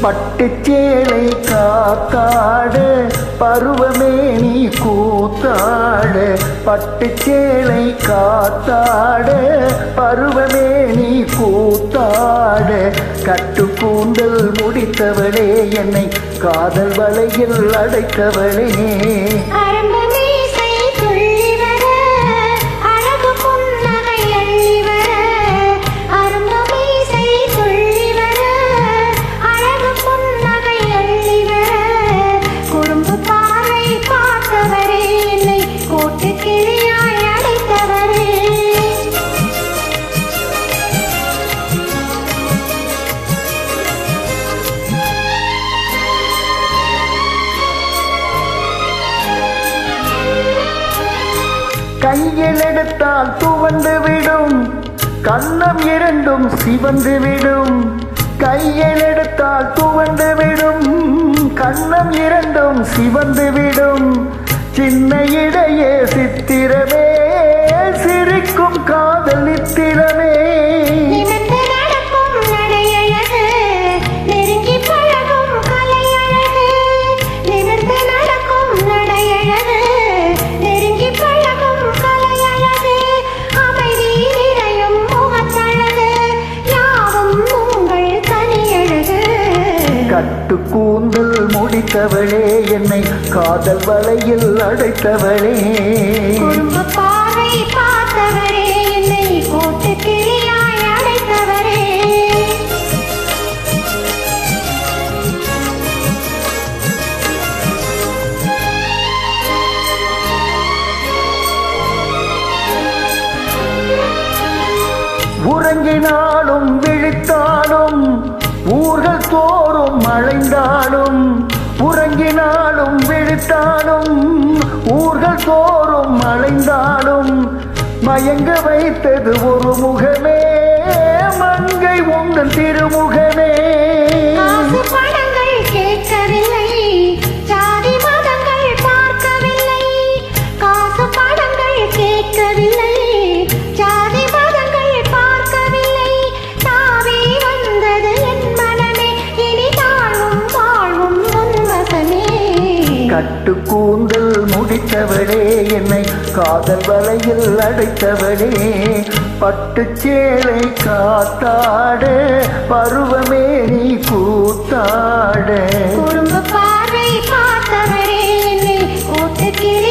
பட்டுச்சேலை காத்தாட பருவமே நீ கூத்தாட, பட்டுச்சேலை காத்தாட பருவமே நீ கூத்தாட, கட்டு கூந்தல் முடித்தவளே என்னை காதல் வலையில் அடைத்தவளே. கையில் எடுத்தால் துவந்து விடும் கண்ணம் இரண்டும் சிவந்து விடும், கையில் எடுத்தால் துவந்து விடும் கண்ணம் இரண்டும் சிவந்து விடும், சின்ன இடையே சித்திரமே சிரிக்கும் காதல் நித்திரமே. கட்டு கூந்தல் முடித்தவளே என்னை காதல் வலையில் அடைத்தவளே. பார்வை பார்த்தவரே என்னை கோட்டு கிளியாய் அடைத்தவரே. உறங்கினாலும் விழித்தாலும் ஊர்கள் தோறும் அழைந்தாலும், உறங்கினாலும் விழித்தாலும் ஊர்கள் தோறும் அழைந்தாலும், மயங்க வைத்தது ஒரு முகமே மங்கை உங்கள் திருமுகமே. பணங்கள் கேட்கவில்லை, ஜாதி மதங்கள் பார்க்கவில்லை, காசு பணங்கள் கேட்கவில்லை, ஜாதி மதங்கள் பார்க்கவில்லை, தாவி வந்தது என் மனமே, இனி தாழும் வாழும் உன்வசமே. கட்டு கூந்தல் முடித்தவளே என்னை காதல் வலையில் அடைத்தவளே, பட்டுச்சேலை காத்தாட பருவமே நீ கூத்தாட. குறும்பு பார்வை பார்த்தவரே என்னை கோட்டு கிளி